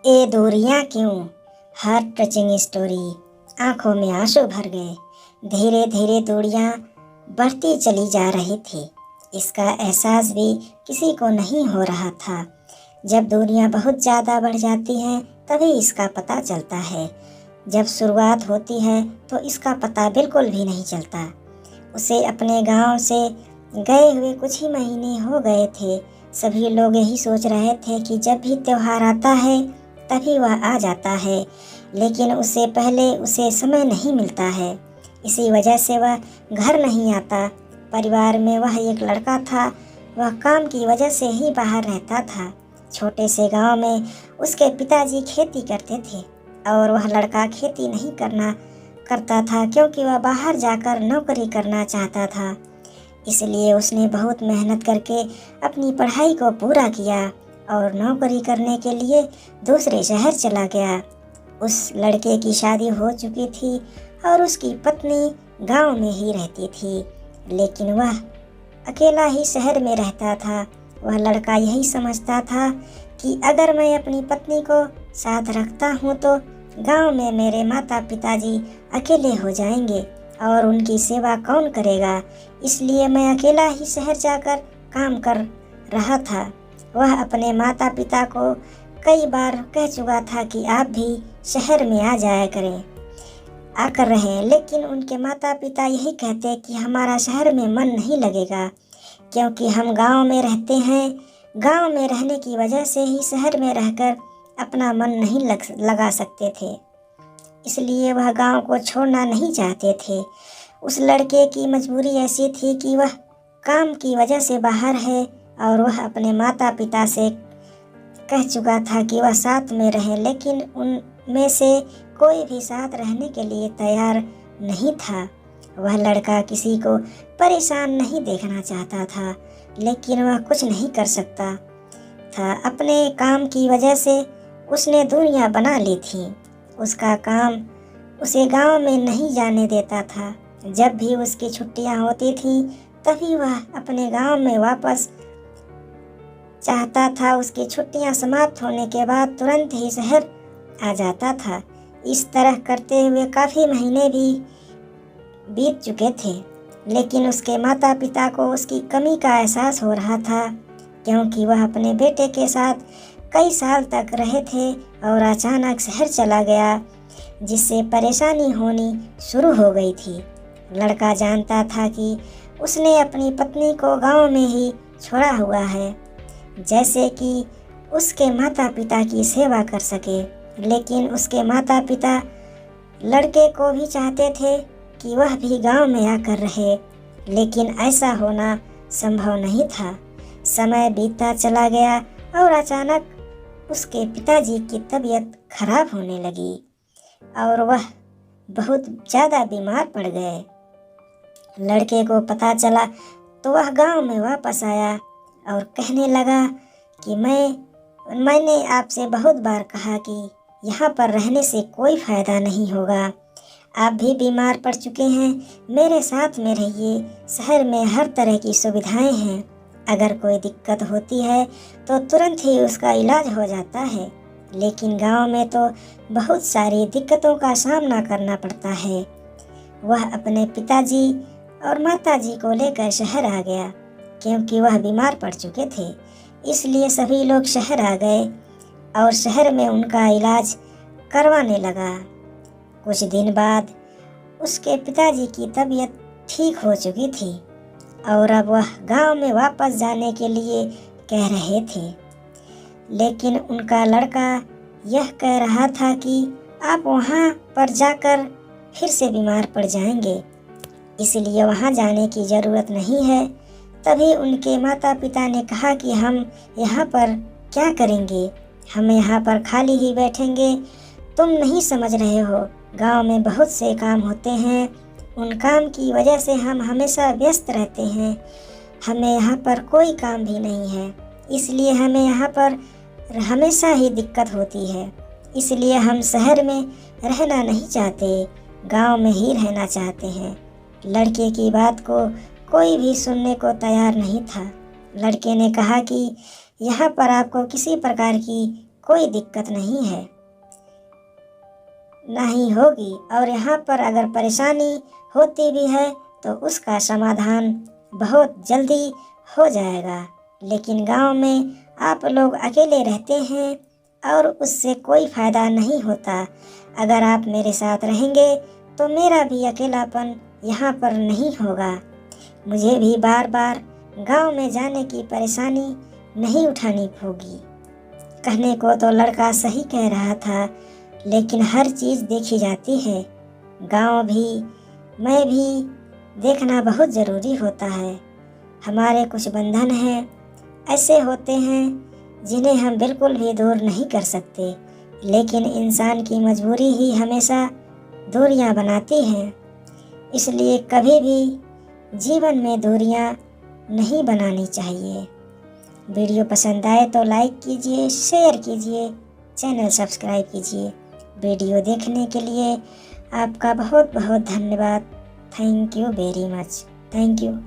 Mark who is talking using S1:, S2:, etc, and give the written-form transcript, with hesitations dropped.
S1: ए दूरियां क्यों, heart touching story. आंखों में आंसू भर गए। धीरे धीरे दूरियां बढ़ती चली जा रही थी। इसका एहसास भी किसी को नहीं हो रहा था। जब दूरियां बहुत ज़्यादा बढ़ जाती हैं तभी इसका पता चलता है। जब शुरुआत होती है तो इसका पता बिल्कुल भी नहीं चलता। उसे अपने गांव से गए हुए कुछ ही महीने हो गए थे। सभी लोग यही सोच रहे थे कि जब भी त्योहार आता है तभी वह आ जाता है, लेकिन उससे पहले उसे समय नहीं मिलता है। इसी वजह से वह घर नहीं आता। परिवार में वह एक लड़का था। वह काम की वजह से ही बाहर रहता था। छोटे से गांव में उसके पिताजी खेती करते थे और वह लड़का खेती नहीं करता था क्योंकि वह बाहर जाकर नौकरी करना चाहता था। इसलिए उसने बहुत मेहनत करके अपनी पढ़ाई को पूरा किया और नौकरी करने के लिए दूसरे शहर चला गया। उस लड़के की शादी हो चुकी थी और उसकी पत्नी गांव में ही रहती थी, लेकिन वह अकेला ही शहर में रहता था। वह लड़का यही समझता था कि अगर मैं अपनी पत्नी को साथ रखता हूँ तो गांव में मेरे माता पिताजी अकेले हो जाएंगे और उनकी सेवा कौन करेगा। इसलिए मैं अकेला ही शहर जाकर काम कर रहा था। वह अपने माता पिता को कई बार कह चुका था कि आप भी शहर में आ जाया करें, आकर रहें, लेकिन उनके माता पिता यही कहते कि हमारा शहर में मन नहीं लगेगा क्योंकि हम गांव में रहते हैं। गांव में रहने की वजह से ही शहर में रहकर अपना मन नहीं लगा सकते थे, इसलिए वह गांव को छोड़ना नहीं चाहते थे। उस लड़के की मजबूरी ऐसी थी कि वह काम की वजह से बाहर है और वह अपने माता पिता से कह चुका था कि वह साथ में रहे, लेकिन उनमें से कोई भी साथ रहने के लिए तैयार नहीं था। वह लड़का किसी को परेशान नहीं देखना चाहता था, लेकिन वह कुछ नहीं कर सकता था। अपने काम की वजह से उसने दूरियां बना ली थी। उसका काम उसे गांव में नहीं जाने देता था। जब भी उसकी छुट्टियां होती थी तभी वह अपने गांव में वापस चाहता था। उसकी छुट्टियां समाप्त होने के बाद तुरंत ही शहर आ जाता था। इस तरह करते हुए काफ़ी महीने भी बीत चुके थे, लेकिन उसके माता पिता को उसकी कमी का एहसास हो रहा था क्योंकि वह अपने बेटे के साथ कई साल तक रहे थे और अचानक शहर चला गया, जिससे परेशानी होनी शुरू हो गई थी। लड़का जानता था कि उसने अपनी पत्नी को गांव में ही छोड़ा हुआ है, जैसे कि उसके माता पिता की सेवा कर सके, लेकिन उसके माता पिता लड़के को भी चाहते थे कि वह भी गांव में आकर रहे, लेकिन ऐसा होना संभव नहीं था। समय बीतता चला गया और अचानक उसके पिताजी की तबीयत खराब होने लगी और वह बहुत ज़्यादा बीमार पड़ गए। लड़के को पता चला तो वह गांव में वापस आया और कहने लगा कि मैंने आपसे बहुत बार कहा कि यहाँ पर रहने से कोई फ़ायदा नहीं होगा। आप भी बीमार पड़ चुके हैं, मेरे साथ में रहिए। शहर में हर तरह की सुविधाएं हैं। अगर कोई दिक्कत होती है तो तुरंत ही उसका इलाज हो जाता है, लेकिन गांव में तो बहुत सारी दिक्कतों का सामना करना पड़ता है। वह अपने पिताजी और माताजी को लेकर शहर आ गया क्योंकि वह बीमार पड़ चुके थे। इसलिए सभी लोग शहर आ गए और शहर में उनका इलाज करवाने लगा। कुछ दिन बाद उसके पिताजी की तबीयत ठीक हो चुकी थी और अब वह गांव में वापस जाने के लिए कह रहे थे, लेकिन उनका लड़का यह कह रहा था कि आप वहां पर जाकर फिर से बीमार पड़ जाएंगे, इसलिए वहां जाने की ज़रूरत नहीं है। तभी उनके माता पिता ने कहा कि हम यहाँ पर क्या करेंगे, हम यहाँ पर खाली ही बैठेंगे। तुम नहीं समझ रहे हो, गांव में बहुत से काम होते हैं, उन काम की वजह से हम हमेशा व्यस्त रहते हैं। हमें यहाँ पर कोई काम भी नहीं है, इसलिए हमें यहाँ पर हमेशा ही दिक्कत होती है। इसलिए हम शहर में रहना नहीं चाहते, गांव में ही रहना चाहते हैं। लड़के की बात को कोई भी सुनने को तैयार नहीं था। लड़के ने कहा कि यहाँ पर आपको किसी प्रकार की कोई दिक्कत नहीं है, नहीं होगी। और यहाँ पर अगर परेशानी होती भी है तो उसका समाधान बहुत जल्दी हो जाएगा। लेकिन गांव में आप लोग अकेले रहते हैं और उससे कोई फ़ायदा नहीं होता। अगर आप मेरे साथ रहेंगे तो मेरा भी अकेलापन यहाँ पर नहीं होगा। मुझे भी बार बार गांव में जाने की परेशानी नहीं उठानी होगी। कहने को तो लड़का सही कह रहा था, लेकिन हर चीज़ देखी जाती है। गांव भी मैं भी देखना बहुत ज़रूरी होता है। हमारे कुछ बंधन हैं, ऐसे होते हैं जिन्हें हम बिल्कुल भी दूर नहीं कर सकते, लेकिन इंसान की मजबूरी ही हमेशा दूरियां बनाती हैं। इसलिए कभी भी जीवन में दूरियां नहीं बनानी चाहिए। वीडियो पसंद आए तो लाइक कीजिए, शेयर कीजिए, चैनल सब्सक्राइब कीजिए। वीडियो देखने के लिए आपका बहुत बहुत धन्यवाद। Thank you very much. Thank you.